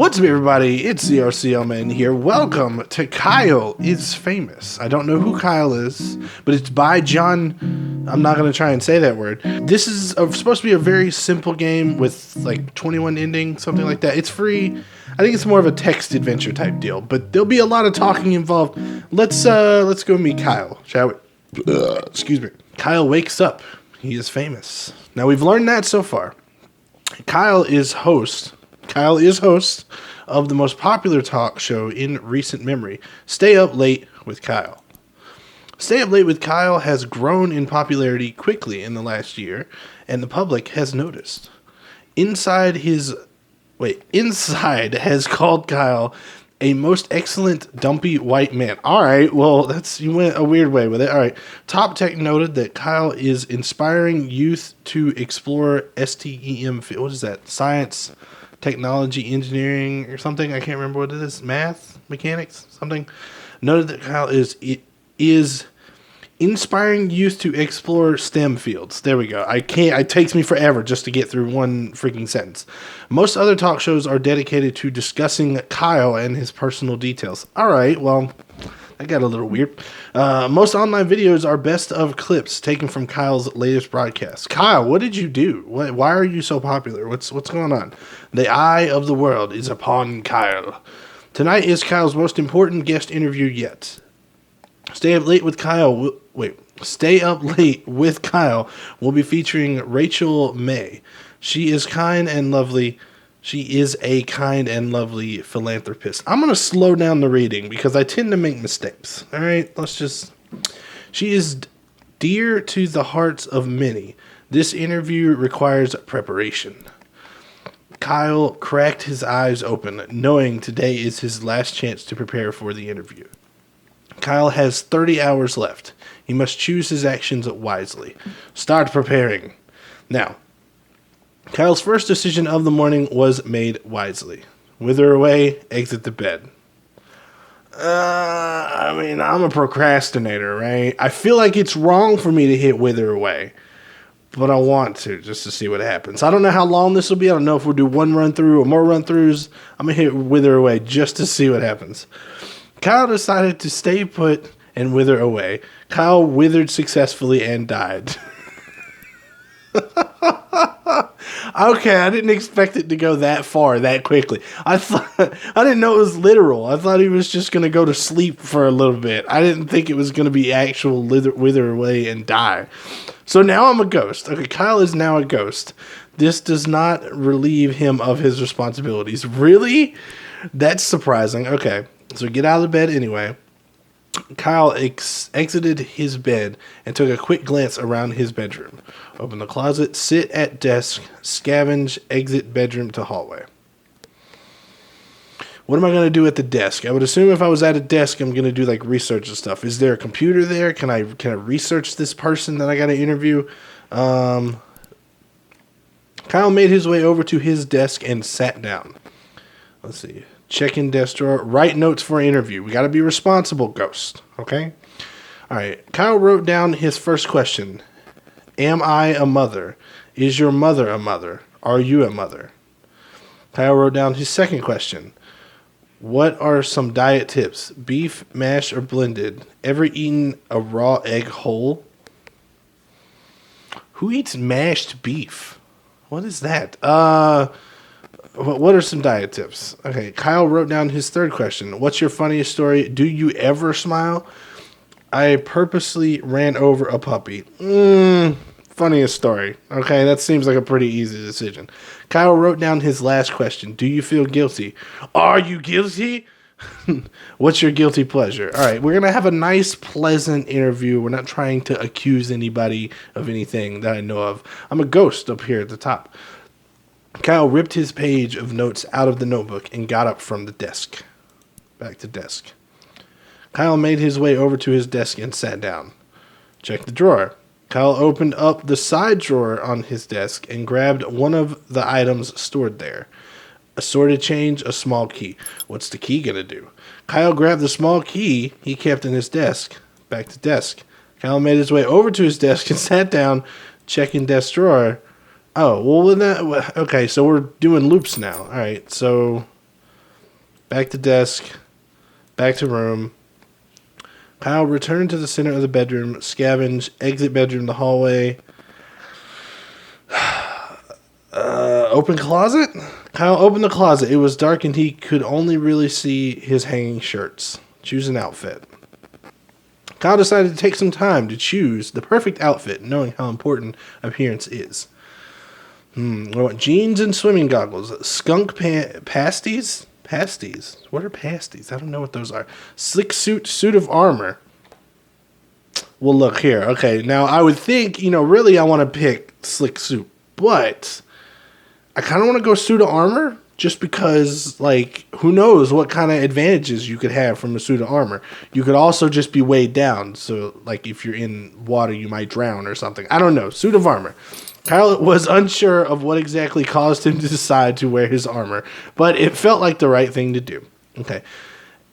What's up, everybody? It's theRCLman here. Welcome to Kyle is Famous. I don't know who Kyle is, but it's by John. I'm not going to try and say that word. This is supposed to be a very simple game with like 21 endings, something like that. It's free. I think it's more of a text adventure type deal, but there'll be a lot of talking involved. Let's go meet Kyle, shall we? Excuse me. Kyle wakes up. He is famous. Now we've learned that so far. Kyle is host of the most popular talk show in recent memory, Stay Up Late with Kyle. Stay Up Late with Kyle has grown in popularity quickly in the last year, and the public has noticed. Inside has called Kyle a most excellent dumpy white man. All right, well, you went a weird way with it. All right. Top Tech noted that Kyle is inspiring youth to explore STEM. What is that? Science, technology, engineering, or something. I can't remember what it is. Math, mechanics, something. Noted that Kyle is inspiring youth to explore STEM fields. There we go. It takes me forever just to get through one freaking sentence. Most other talk shows are dedicated to discussing Kyle and his personal details. All right, well, that got a little weird. Most online videos are best of clips taken from Kyle's latest broadcast. Kyle, what did you do? Why are you so popular? What's going on? The eye of the world is upon Kyle. Tonight is Kyle's most important guest interview yet. Stay Up Late with Kyle will be featuring Rachel May. She is a kind and lovely philanthropist. I'm going to slow down the reading because I tend to make mistakes. All right, she is dear to the hearts of many. This interview requires preparation. Kyle cracked his eyes open, knowing today is his last chance to prepare for the interview. Kyle has 30 hours left. He must choose his actions wisely. Start preparing. Now, Kyle's first decision of the morning was made wisely. Wither away, exit the bed. I'm a procrastinator, right? I feel like it's wrong for me to hit wither away, but I want to just to see what happens. I don't know how long this will be. I don't know if we'll do one run through or more run throughs. I'm going to hit wither away just to see what happens. Kyle decided to stay put and wither away. Kyle withered successfully and died. Okay, I didn't expect it to go that far, that quickly. I didn't know it was literal. I thought he was just going to go to sleep for a little bit. I didn't think it was going to be actual wither away and die. So now I'm a ghost. Okay, Kyle is now a ghost. This does not relieve him of his responsibilities. Really? That's surprising. Okay. So get out of the bed anyway. Kyle exited his bed and took a quick glance around his bedroom. Open the closet, sit at desk, scavenge, exit bedroom to hallway. What am I going to do at the desk? I would assume if I was at a desk, I'm going to do like research and stuff. Is there a computer there? Can I research this person that I got to interview? Kyle made his way over to his desk and sat down. Let's see. Check in desk drawer. Write notes for interview. We got to be responsible, ghost. Okay? All right. Kyle wrote down his first question. Am I a mother? Is your mother a mother? Are you a mother? Kyle wrote down his second question. What are some diet tips? Beef, mashed, or blended? Ever eaten a raw egg whole? Who eats mashed beef? What is that? What are some diet tips? Okay, Kyle wrote down his third question. What's your funniest story? Do you ever smile? I purposely ran over a puppy. Funniest story. Okay, that seems like a pretty easy decision. Kyle wrote down his last question. Do you feel guilty? Are you guilty? What's your guilty pleasure? All right, we're going to have a nice, pleasant interview. We're not trying to accuse anybody of anything that I know of. I'm a ghost up here at the top. Kyle ripped his page of notes out of the notebook and got up from the desk. Back to desk. Kyle made his way over to his desk and sat down. Check the drawer. Kyle opened up the side drawer on his desk and grabbed one of the items stored there. Assorted change, a small key. What's the key going to do? Kyle grabbed the small key he kept in his desk. Back to desk. Kyle made his way over to his desk and sat down, checking desk drawer. Oh, well, okay, so we're doing loops now. All right, so Back to desk. Back to room. Kyle returned to the center of the bedroom. Scavenge. Exit bedroom, the hallway. Open closet? Kyle opened the closet. It was dark and he could only really see his hanging shirts. Choose an outfit. Kyle decided to take some time to choose the perfect outfit, knowing how important appearance is. Jeans and swimming goggles. Skunk pasties? Pasties? What are pasties? I don't know what those are. Slick suit of armor. Well, look here. Okay, now I would think, really I want to pick slick suit, but I kind of want to go suit of armor just because, who knows what kind of advantages you could have from a suit of armor. You could also just be weighed down. So, if you're in water, you might drown or something. I don't know. Suit of armor. Kyle was unsure of what exactly caused him to decide to wear his armor, but it felt like the right thing to do. Okay.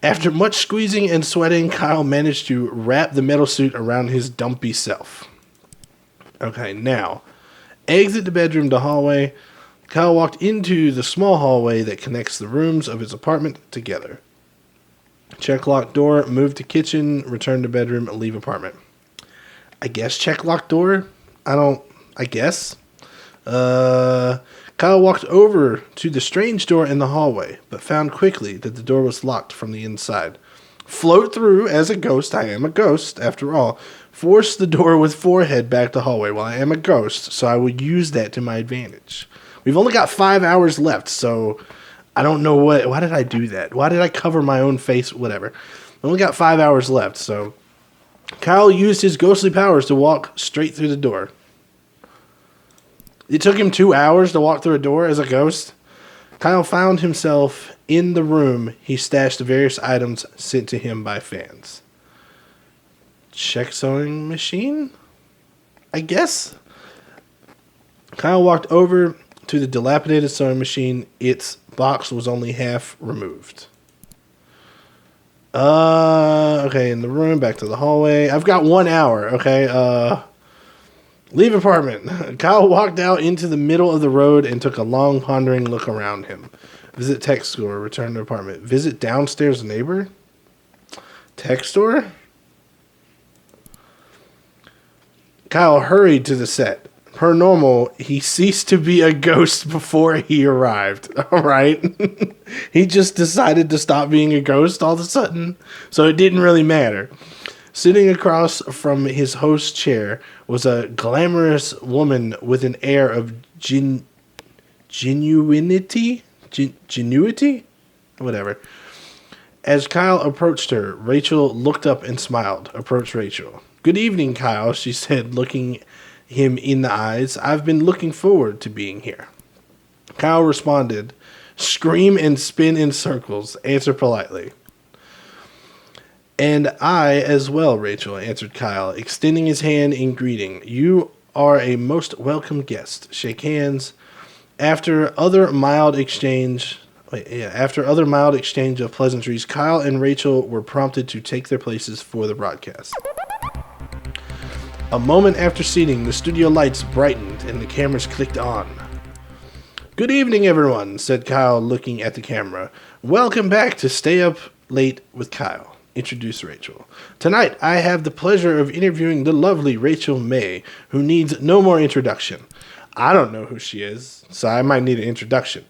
After much squeezing and sweating, Kyle managed to wrap the metal suit around his dumpy self. Okay, now, exit the bedroom to hallway. Kyle walked into the small hallway that connects the rooms of his apartment together. Check locked door, move to kitchen, return to bedroom, leave apartment. I guess check locked door? I guess. Kyle walked over to the strange door in the hallway, but found quickly that the door was locked from the inside. Float through as a ghost. I am a ghost, after all. Force the door with forehead back to hallway. Well, I am a ghost, so I would use that to my advantage. We've only got 5 hours left, so I don't know why did I do that? Why did I cover my own face? Whatever. We only got 5 hours left, so Kyle used his ghostly powers to walk straight through the door. It took him 2 hours to walk through a door as a ghost. Kyle found himself in the room he stashed the various items sent to him by fans. Check sewing machine? I guess? Kyle walked over to the dilapidated sewing machine. Its box was only half removed. Okay, in the room, back to the hallway. I've got 1 hour, okay? Leave apartment. Kyle walked out into the middle of the road and took a long, pondering look around him. Visit tech store. Return to apartment. Visit downstairs neighbor. Tech store? Kyle hurried to the set. Per normal, he ceased to be a ghost before he arrived. All right? He just decided to stop being a ghost all of a sudden, so it didn't really matter. Sitting across from his host's chair was a glamorous woman with an air of genuinity? Whatever. As Kyle approached her, Rachel looked up and smiled. Approached Rachel. Good evening, Kyle, she said, looking him in the eyes. I've been looking forward to being here. Kyle responded, scream and spin in circles. Answer politely. And I as well, Rachel, answered Kyle, extending his hand in greeting. You are a most welcome guest. Shake hands. After other mild exchange of pleasantries, Kyle and Rachel were prompted to take their places for the broadcast. A moment after seating, the studio lights brightened and the cameras clicked on. Good evening, everyone, said Kyle, looking at the camera. Welcome back to Stay Up Late with Kyle. Introduced Rachel. Tonight, I have the pleasure of interviewing the lovely Rachel May, who needs no more introduction. I don't know who she is, so I might need an introduction.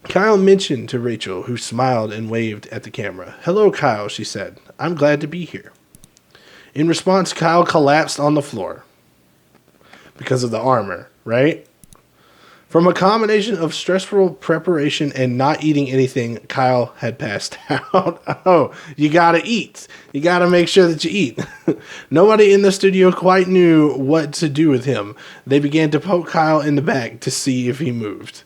Kyle mentioned to Rachel, who smiled and waved at the camera. Hello, Kyle, she said. I'm glad to be here. In response, Kyle collapsed on the floor because of the armor, right? From a combination of stressful preparation and not eating anything, Kyle had passed out. Oh, you gotta eat. You gotta make sure that you eat. Nobody in the studio quite knew what to do with him. They began to poke Kyle in the back to see if he moved.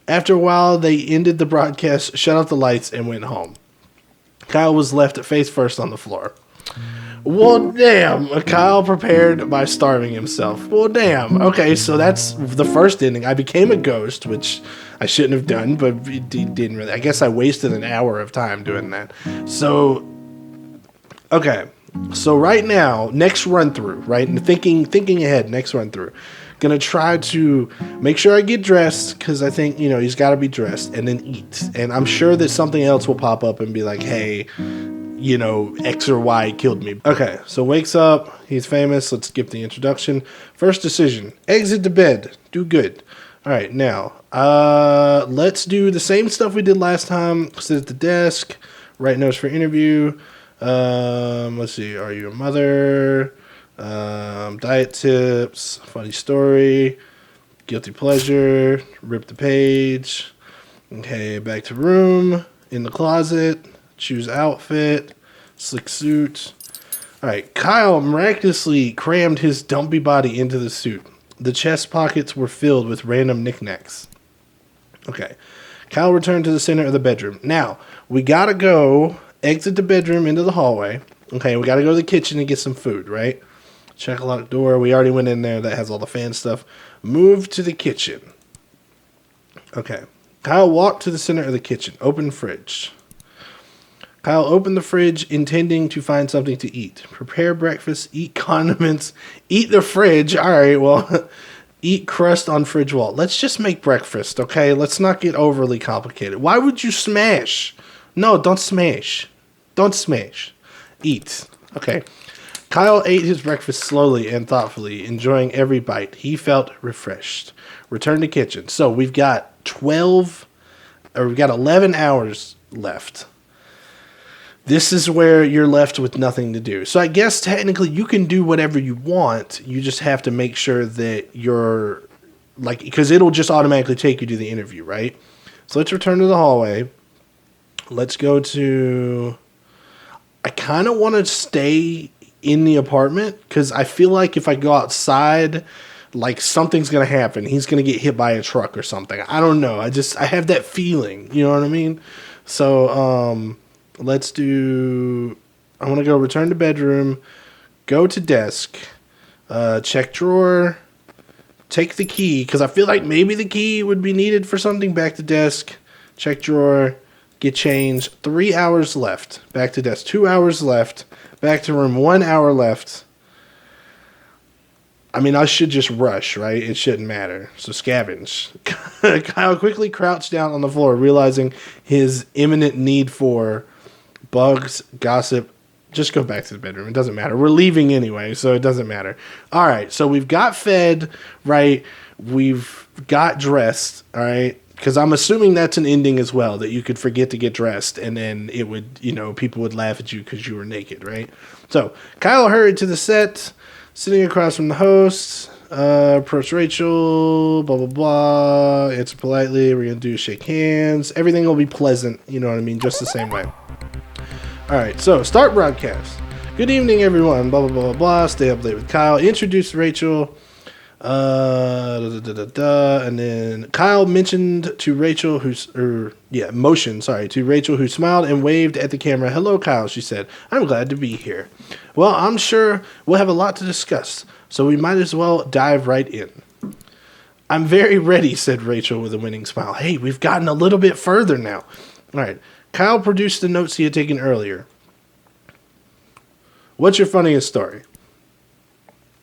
After a while, they ended the broadcast, shut off the lights, and went home. Kyle was left face first on the floor. Well, damn. Kyle prepared by starving himself. Well, damn. Okay, so that's the first ending. I became a ghost, which I shouldn't have done, but it didn't really. I guess I wasted an hour of time doing that. So, okay. So right now, next run through, right? Thinking ahead, next run through. Gonna try to make sure I get dressed, because I think, he's got to be dressed, and then eat. And I'm sure that something else will pop up and be like, hey, X or Y killed me. Okay, so wakes up. He's famous. Let's skip the introduction. First decision: exit the bed. Do good. All right, now let's do the same stuff we did last time. Sit at the desk. Write notes for interview. Let's see. Are you a mother? Diet tips. Funny story. Guilty pleasure. Rip the page. Okay, back to room. In the closet. Choose outfit. Slick suit. All right, Kyle miraculously crammed his dumpy body into the suit. The chest pockets were filled with random knickknacks. Okay. Kyle returned to the center of the bedroom. Now, we gotta go exit the bedroom into the hallway. Okay, we gotta go to the kitchen and get some food, right? Check a locked door. We already went in there. That has all the fan stuff. Move to the kitchen. Okay. Kyle walked to the center of the kitchen. Open fridge. Kyle opened the fridge, intending to find something to eat. Prepare breakfast, eat condiments, eat the fridge. All right, well, eat crust on fridge wall. Let's just make breakfast, okay? Let's not get overly complicated. Why would you smash? No, don't smash. Don't smash. Eat. Okay. Kyle ate his breakfast slowly and thoughtfully, enjoying every bite. He felt refreshed. Return to kitchen. So we've got 11 hours left. This is where you're left with nothing to do. So I guess technically you can do whatever you want. You just have to make sure that you're because it'll just automatically take you to the interview, right? So let's return to the hallway. Let's go to, I kind of want to stay in the apartment because I feel like if I go outside, something's going to happen. He's going to get hit by a truck or something. I don't know. I have that feeling. You know what I mean? So, let's do, I want to go return to bedroom, go to desk, check drawer, take the key, because I feel like maybe the key would be needed for something. Back to desk, check drawer, get changed. 3 hours left. Back to desk. 2 hours left. Back to room. 1 hour left. I mean, I should just rush, right? It shouldn't matter. So scavenge. Kyle quickly crouched down on the floor, realizing his imminent need for bugs, gossip. Just go back to the bedroom. It doesn't matter. We're leaving anyway, so it doesn't matter. All right, so we've got fed, right? We've got dressed, all right? Because I'm assuming that's an ending as well, that you could forget to get dressed, and then it would, people would laugh at you because you were naked, right? So Kyle hurried to the set, sitting across from the host, approached Rachel, blah, blah, blah, answer politely. We're going to do shake hands. Everything will be pleasant, you know what I mean? Just the same way. All right, so start broadcast. Good evening, everyone. Blah, blah, blah, blah, blah. Stay up late with Kyle. Introduce Rachel. And then Kyle motioned to Rachel, who smiled and waved at the camera. Hello, Kyle, she said. I'm glad to be here. Well, I'm sure we'll have a lot to discuss, so we might as well dive right in. I'm very ready, said Rachel with a winning smile. Hey, we've gotten a little bit further now. All right. Kyle produced the notes he had taken earlier. What's your funniest story?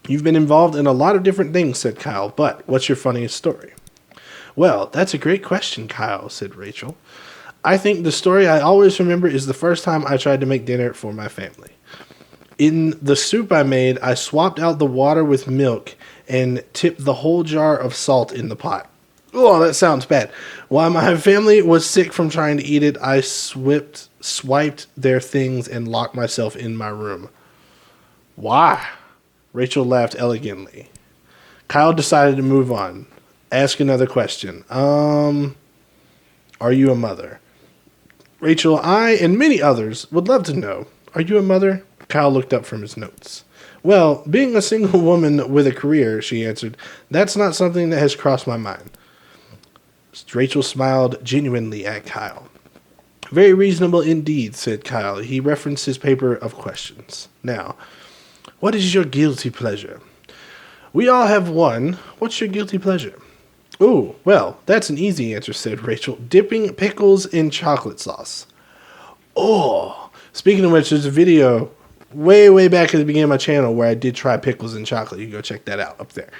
You've been involved in a lot of different things, said Kyle, but what's your funniest story? Well, that's a great question, Kyle, said Rachel. I think the story I always remember is the first time I tried to make dinner for my family. In the soup I made, I swapped out the water with milk and tipped the whole jar of salt in the pot. Oh, that sounds bad. While my family was sick from trying to eat it, I swiped their things and locked myself in my room. Why? Rachel laughed elegantly. Kyle decided to move on. Ask another question. Are you a mother? Rachel, I and many others would love to know. Are you a mother? Kyle looked up from his notes. Well, being a single woman with a career, she answered, that's not something that has crossed my mind. Rachel smiled genuinely at Kyle. Very reasonable indeed, said Kyle. He referenced his paper of questions. Now, what is your guilty pleasure? We all have one. What's your guilty pleasure? Ooh, well, that's an easy answer, said Rachel. Dipping pickles in chocolate sauce. Oh, speaking of which, there's a video way back at the beginning of my channel where I did try pickles in chocolate. You can go check that out up there.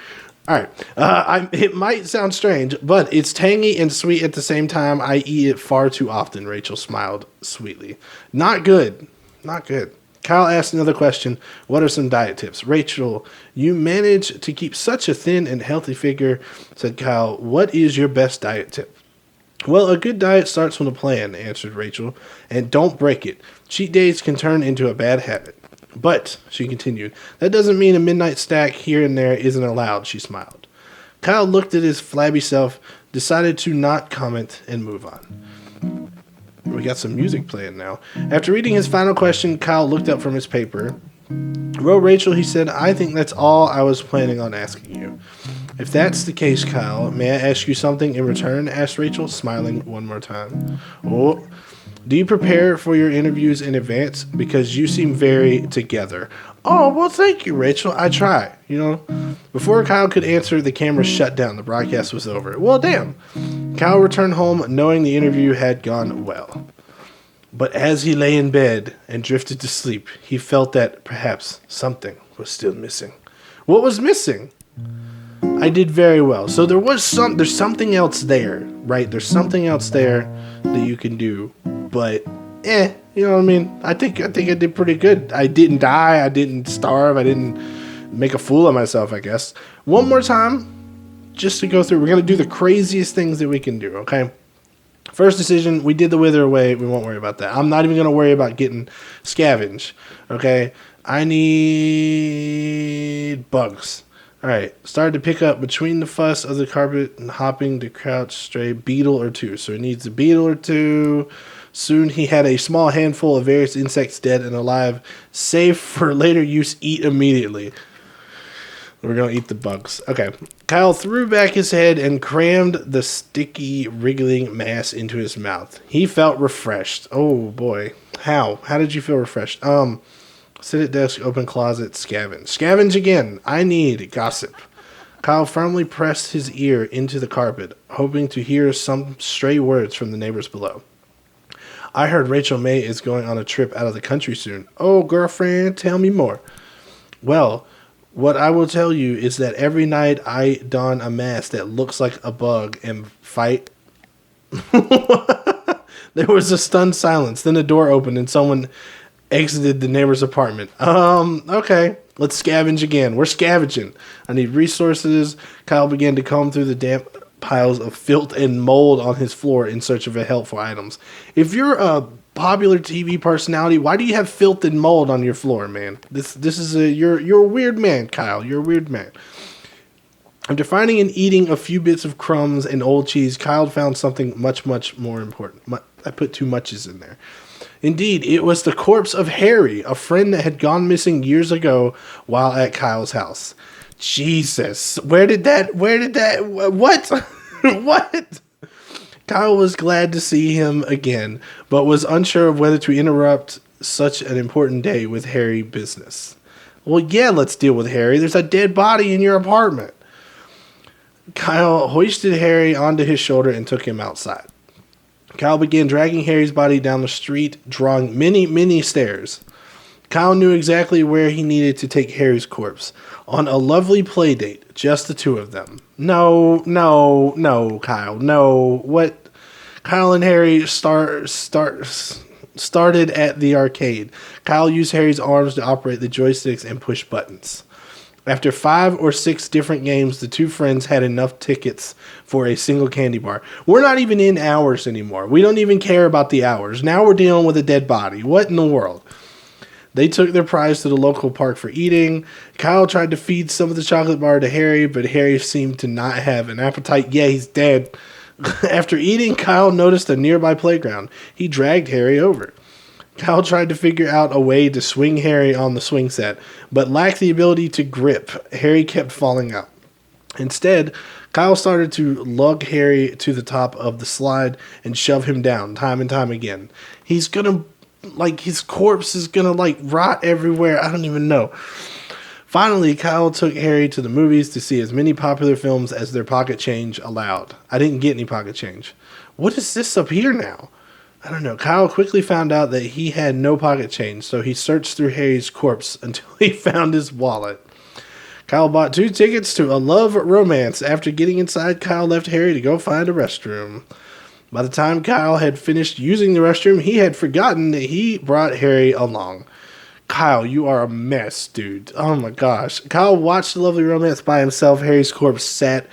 All right. It might sound strange, but it's tangy and sweet at the same time. I eat it far too often, Rachel smiled sweetly. Not good. Not good. Kyle asked another question. What are some diet tips? Rachel, you manage to keep such a thin and healthy figure, said Kyle. What is your best diet tip? Well, a good diet starts with a plan, answered Rachel, and don't break it. Cheat days can turn into a bad habit. But, she continued, that doesn't mean a midnight snack here and there isn't allowed, she smiled. Kyle looked at his flabby self, decided to not comment, and move on. We got some music playing now. After reading his final question, Kyle looked up from his paper. Well, Rachel, he said, I think that's all I was planning on asking you. If that's the case, Kyle, may I ask you something in return? Asked Rachel, smiling one more time. Oh, do you prepare for your interviews in advance? Because you seem very together. Oh, well, thank you, Rachel. I try, Before Kyle could answer, the camera shut down. The broadcast was over. Well, damn. Kyle returned home knowing the interview had gone well. But as he lay in bed and drifted to sleep, he felt that perhaps something was still missing. What was missing? I did very well. So there's something else there, right? There's something else there that you can do. But, you know what I mean? I think I did pretty good. I didn't die. I didn't starve. I didn't make a fool of myself, I guess. One more time, just to go through. We're going to do the craziest things that we can do, okay? First decision, we did the wither away. We won't worry about that. I'm not even going to worry about getting scavenge, okay? I need bugs. All right, started to pick up between the fuss of the carpet and hopping to crouch stray beetle or two. So he needs a beetle or two. Soon he had a small handful of various insects dead and alive, safe for later use. Eat immediately. We're going to eat the bugs. Okay. Kyle threw back his head and crammed the sticky, wriggling mass into his mouth. He felt refreshed. Oh, boy. How? How did you feel refreshed? Sit at desk, open closet, scavenge. Scavenge again. I need gossip. Kyle firmly pressed his ear into the carpet, hoping to hear some stray words from the neighbors below. I heard Rachel May is going on a trip out of the country soon. Oh, girlfriend, tell me more. Well, what I will tell you is that every night I don a mask that looks like a bug and fight. There was a stunned silence. Then the door opened and someone exited the neighbor's apartment. Okay. Let's scavenge again. We're scavenging. I need resources. Kyle began to comb through the damp piles of filth and mold on his floor in search of helpful items. If you're a popular TV personality, why do you have filth and mold on your floor, man? You're a weird man, Kyle. You're a weird man. After finding and eating a few bits of crumbs and old cheese, Kyle found something much, much more important. I put too muches in there. Indeed, it was the corpse of Harry, a friend that had gone missing years ago while at Kyle's house. Jesus, what? What? Kyle was glad to see him again, but was unsure of whether to interrupt such an important day with Harry business. Well, yeah, let's deal with Harry. There's a dead body in your apartment. Kyle hoisted Harry onto his shoulder and took him outside. Kyle began dragging Harry's body down the street, drawing many, many stairs. Kyle knew exactly where he needed to take Harry's corpse. On a lovely play date, just the two of them. No, Kyle, no. What? Kyle and Harry started at the arcade. Kyle used Harry's arms to operate the joysticks and push buttons. After 5 or 6 different games, the two friends had enough tickets for a single candy bar. We're not even in hours anymore. We don't even care about the hours. Now we're dealing with a dead body. What in the world? They took their prize to the local park for eating. Kyle tried to feed some of the chocolate bar to Harry, but Harry seemed to not have an appetite. Yeah, he's dead. After eating, Kyle noticed a nearby playground. He dragged Harry over. Kyle tried to figure out a way to swing Harry on the swing set, but lacked the ability to grip. Harry kept falling out. Instead, Kyle started to lug Harry to the top of the slide and shove him down time and time again. His corpse is gonna rot everywhere. I don't even know. Finally, Kyle took Harry to the movies to see as many popular films as their pocket change allowed. I didn't get any pocket change. What is this up here now? I don't know. Kyle quickly found out that he had no pocket change, so he searched through Harry's corpse until he found his wallet. Kyle bought 2 tickets to a love romance. After getting inside, Kyle left Harry to go find a restroom. By the time Kyle had finished using the restroom, he had forgotten that he brought Harry along. Kyle, you are a mess, dude. Oh my gosh. Kyle watched the lovely romance by himself. Harry's corpse sat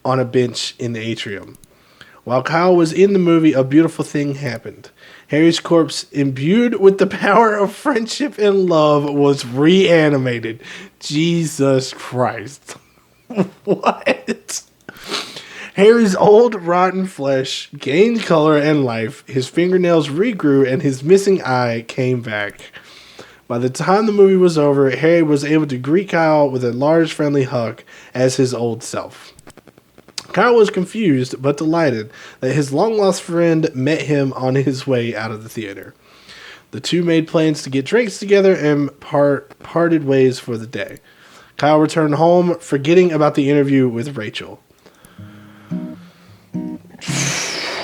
on a bench in the atrium. While Kyle was in the movie, a beautiful thing happened. Harry's corpse, imbued with the power of friendship and love, was reanimated. Jesus Christ. What? Harry's old, rotten flesh gained color and life. His fingernails regrew, and his missing eye came back. By the time the movie was over, Harry was able to greet Kyle with a large, friendly hug as his old self. Kyle was confused, but delighted that his long-lost friend met him on his way out of the theater. The two made plans to get drinks together and parted ways for the day. Kyle returned home, forgetting about the interview with Rachel.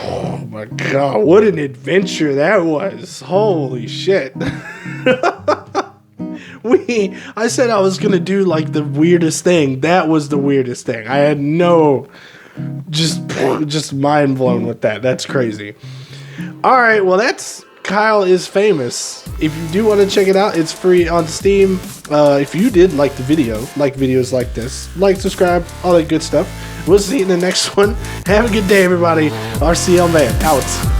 Oh my god, what an adventure that was. Holy shit. I said I was gonna do like the weirdest thing. That was the weirdest thing. I had just mind blown with that. That's crazy. Alright, well that's Kyle is Famous. If you do want to check it out, it's free on Steam. If you did like the video, like videos like this, like, subscribe, all that good stuff. We'll see you in the next one. Have a good day, everybody. RCLman out.